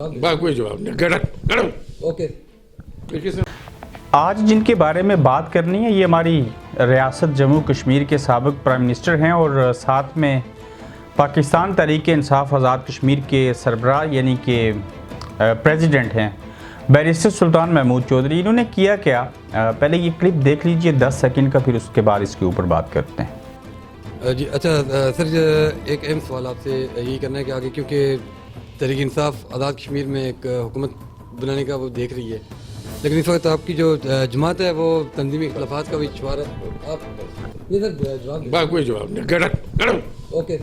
कोई जवाब नहीं। Get out. ओके। आज जिनके बारे में बात करनी है ये हमारी रियासत जम्मू कश्मीर के साबिक प्राइम मिनिस्टर हैं और साथ में पाकिस्तान तहरीक इंसाफ आज़ाद कश्मीर के सरबराह यानी कि प्रेसिडेंट हैं बैरिस्टर सुल्तान महमूद चौधरी। इन्होंने किया क्या, पहले ये क्लिप देख लीजिए 10 सेकंड का, फिर उसके बाद इसके ऊपर बात करते हैं। जी अच्छा सर, एक अहम सवाल आपसे यही करना है कि आगे क्योंकि तहरीक इंसाफ आज़ाद कश्मीर में एक हुकूमत बनाने का वो देख रही है, लेकिन इस वक्त आपकी जो जमात है वो तंजीमी इख्तलाफात का भी छुआरा आप ये सर जवाब कोई जवाब नहीं। Get out. ओके।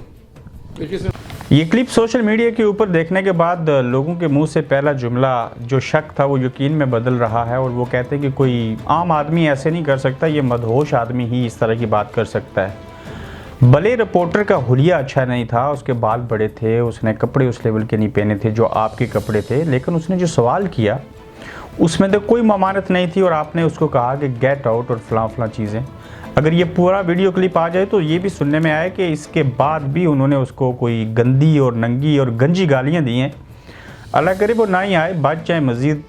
ये क्लिप सोशल मीडिया के ऊपर देखने के बाद लोगों के मुंह से पहला जुमला जो शक था वो यकीन में बदल रहा है और वो कहते हैं कि कोई आम आदमी ऐसे नहीं कर सकता, ये मदहोश आदमी ही इस तरह की बात कर सकता है। भले रिपोर्टर का हुलिया अच्छा नहीं था, उसके बाल बड़े थे, उसने कपड़े उस लेवल के नहीं पहने थे जो आपके कपड़े थे, लेकिन उसने जो सवाल किया उसमें तो कोई ममानत नहीं थी और आपने उसको कहा कि गेट आउट और फलां फलां चीज़ें। अगर ये पूरा वीडियो क्लिप आ जाए तो ये भी सुनने में आया कि इसके बाद भी उन्होंने उसको कोई गंदी और नंगी और गंजी गालियाँ दी हैं। अल्लाह करे वो ना ही आए, बात चाहे मज़ीद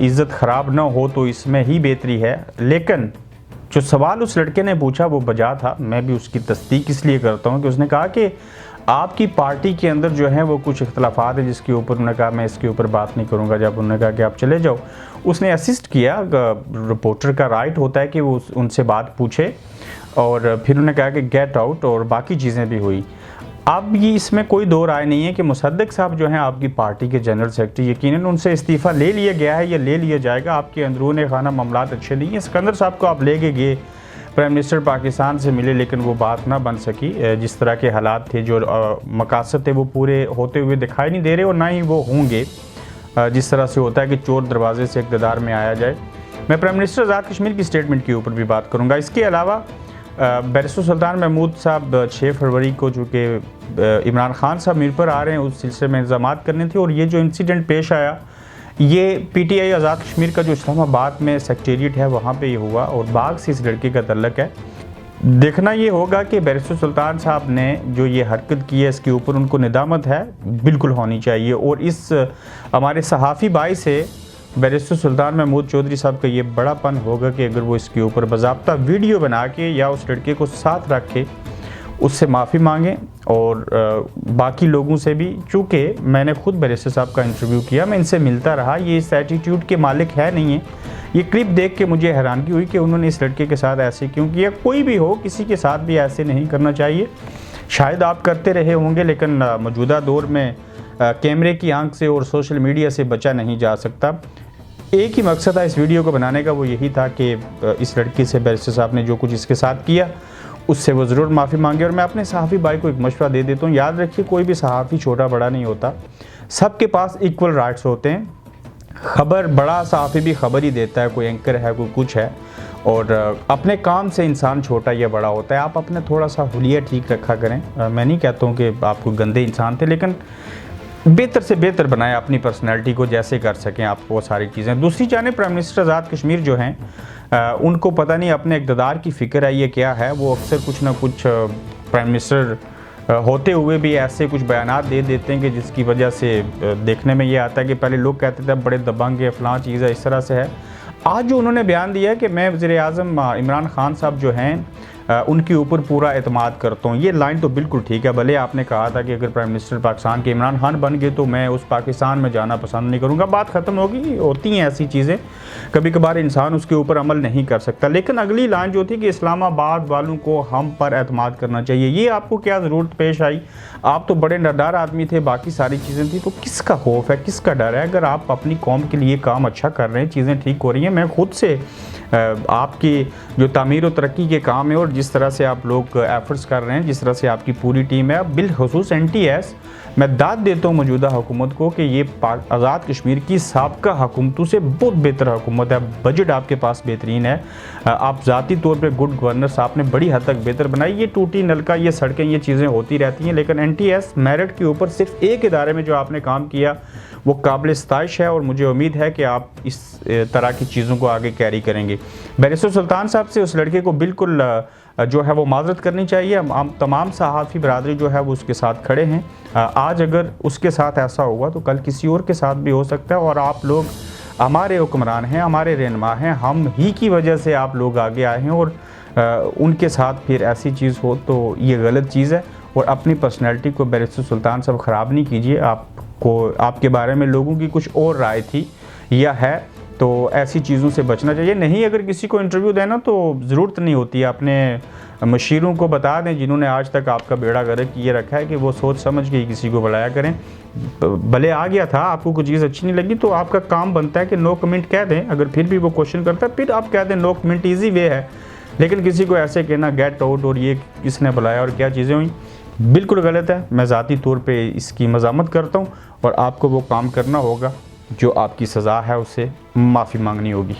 इज़्ज़त ख़राब ना हो तो इसमें ही बेहतरी है। लेकिन जो सवाल उस लड़के ने पूछा वो बजा था। मैं भी उसकी तस्दीक इसलिए करता हूँ कि उसने कहा कि आपकी पार्टी के अंदर जो है वो कुछ इख्तलाफात है जिसके ऊपर उन्होंने कहा मैं इसके ऊपर बात नहीं करूँगा। जब उन्होंने कहा कि आप चले जाओ, उसने असिस्ट किया। रिपोर्टर का राइट होता है कि वो उनसे बात पूछे और फिर उन्होंने कहा कि गेट आउट और बाकी चीज़ें भी हुई। अब ये इसमें कोई दो राय नहीं है कि मुसद्दिक साहब जो हैं आपकी पार्टी के जनरल सेक्रेटरी, यकीनन उनसे इस्तीफ़ा ले लिया गया है या ले लिया जाएगा। आपके अंदरून खाना मामलात अच्छे नहीं हैं। सिकंदर साहब को आप लेके गए, प्राइम मिनिस्टर पाकिस्तान से मिले, लेकिन वो बात ना बन सकी। जिस तरह के हालात थे, जो मकासद थे वो पूरे होते हुए दिखाई नहीं दे रहे और ना ही वो होंगे। जिस तरह से होता है कि चोर दरवाजे से इक़्तिदार में आया जाए। मैं प्राइम मिनिस्टर आज़ाद कश्मीर की स्टेटमेंट के ऊपर भी बात करूँगा। इसके अलावा बैरिस्टर सुल्तान महमूद साहब 6 फरवरी को चूँकि इमरान खान साहब मीर पर आ रहे हैं, उस सिलसिले में इंतजाम करने थे और ये जो इंसिडेंट पेश आया ये PTI आज़ाद कश्मीर का जो इस्लामाबाद में सेक्रेटेरिएट है वहाँ पे ये हुआ और बाग से इस लड़के का तल्लक है। देखना ये होगा कि बैरिस्टर सुल्तान साहब ने जो ये हरकत की है इसके ऊपर उनको निदामत है, बिल्कुल होनी चाहिए। और इस हमारे सहाफ़ी भाई से बैरिस्टर सुल्तान महमूद चौधरी साहब का ये बड़ापन होगा कि अगर वो इसके ऊपर बाज़ाब्ता वीडियो बना के या उस लड़के को साथ रख के उससे माफ़ी मांगें और बाकी लोगों से भी। चूँकि मैंने खुद बैरिस्टर साहब का इंटरव्यू किया, मैं इनसे मिलता रहा, ये इस एटीट्यूड के मालिक है नहीं है। ये क्लिप देख के मुझे हैरानगी हुई कि उन्होंने इस लड़के के साथ ऐसे क्यों किया। कोई भी हो, किसी के साथ भी ऐसे नहीं करना चाहिए। शायद आप करते रहे होंगे, लेकिन मौजूदा दौर में कैमरे की आंख से और सोशल मीडिया से बचा नहीं जा सकता। एक ही मकसद था इस वीडियो को बनाने का, वो यही था कि इस लड़के से बैरिस्टर साहब ने जो कुछ इसके साथ किया उससे वो ज़रूर माफ़ी मांगे। और मैं अपने सहाफ़ी भाई को एक मशवरा दे देता हूँ, याद रखिए कोई भी सहाफ़ी छोटा बड़ा नहीं होता, सबके पास इक्वल राइट्स होते हैं। खबर बड़ा सहाफ़ी भी खबर ही देता है, कोई एंकर है, कोई कुछ है, और अपने काम से इंसान छोटा या बड़ा होता है। आप अपने थोड़ा सा हुलिया ठीक रखा करें। मैं नहीं कहता हूँ कि आप कोई गंदे इंसान थे, लेकिन बेहतर से बेहतर बनाएं अपनी पर्सनैलिटी को, जैसे कर सकें आप वो सारी चीज़ें। दूसरी जानिब प्राइम मिनिस्टर आज़ाद कश्मीर जो हैं उनको पता नहीं अपने इक़्तिदार की फ़िक्र है ये क्या है। वो अक्सर कुछ ना कुछ प्राइम मिनिस्टर होते हुए भी ऐसे कुछ बयानात दे देते हैं कि जिसकी वजह से देखने में ये आता है कि पहले लोग कहते थे बड़े दबंग है, फ़लाँ चीज़ है, इस तरह से है। आज जो उन्होंने बयान दिया है कि मैं वज़ीर-ए-आज़म इमरान खान साहब जो हैं उनके ऊपर पूरा एतमाद करता हूँ, ये लाइन तो बिल्कुल ठीक है। भले आपने कहा था कि अगर प्राइम मिनिस्टर पाकिस्तान के इमरान खान बन गए तो मैं उस पाकिस्तान में जाना पसंद नहीं करूँगा, बात ख़त्म होगी। होती हैं ऐसी चीज़ें, कभी कभार इंसान उसके ऊपर अमल नहीं कर सकता। लेकिन अगली लाइन जो थी कि इस्लामाबाद वालों को हम पर एतमाद करना चाहिए, ये आपको क्या ज़रूरत पेश आई? आप तो बड़े नरदार आदमी थे, बाकी सारी चीज़ें थी, तो किसका खौफ है, किसका डर है? अगर आप अपनी कौम के लिए काम अच्छा कर रहे हैं, चीज़ें ठीक हो रही हैं, मैं खुद से आपकी जो तामीर और तरक्की के काम है और जिस तरह से आप लोग एफर्ट्स कर रहे हैं, जिस तरह से आपकी पूरी टीम है, बिलखुसूस NTS मैं दाद देता हूँ मौजूदा हुकूमत को कि ये आज़ाद कश्मीर की साबका हुकूमतों से बहुत बेहतर हुकूमत है। बजट आपके पास बेहतरीन है, आप ज़ाती तौर पे गुड गवर्नेंस आपने बड़ी हद तक बेहतर बनाई। ये टूटी नलका, ये सड़कें, ये चीज़ें होती रहती हैं, लेकिन NTS मेरिट के ऊपर सिर्फ एक इदारे में जो आपने काम किया वो काबिल सताइश है और मुझे उम्मीद है कि आप इस तरह की चीज़ों को आगे कैरी करेंगे। बैरिस्टर सुल्तान साहब से उस लड़के को बिल्कुल जो है वो माजरत करनी चाहिए। हम तमाम सहाफ़ी बरादरी जो है वो उसके साथ खड़े हैं। आज अगर उसके साथ ऐसा हुआ तो कल किसी और के साथ भी हो सकता है, और आप लोग हमारे हुक्मरान हैं, हमारे रहनुमा हैं, हम ही की वजह से आप लोग आगे आए हैं, और उनके साथ फिर ऐसी चीज़ हो तो ये गलत चीज़ है। और अपनी पर्सनैलिटी को बैरिस्टर सुल्तान साहब ख़राब नहीं कीजिए। आपको आपके बारे में लोगों की कुछ और राय थी या है, तो ऐसी चीज़ों से बचना चाहिए। नहीं, अगर किसी को इंटरव्यू देना तो ज़रूरत नहीं होती है, अपने मशीरों को बता दें जिन्होंने आज तक आपका बेड़ा गर्क किए रखा है कि वो सोच समझ के ही किसी को बुलाया करें। भले आ गया था, आपको कुछ चीज़ अच्छी नहीं लगी तो आपका काम बनता है कि नो कमेंट कह दें। अगर फिर भी वो क्वेश्चन करता है फिर आप कह दें नो कमेंट, ईजी वे है। लेकिन किसी को ऐसे कहना गेट आउट और ये किसने बुलाया और क्या चीज़ें हुई, बिल्कुल गलत है। मैं ज़ाती तौर पे इसकी मज़ामत करता हूँ, और आपको वो काम करना होगा जो आपकी सज़ा है, उससे माफ़ी मांगनी होगी।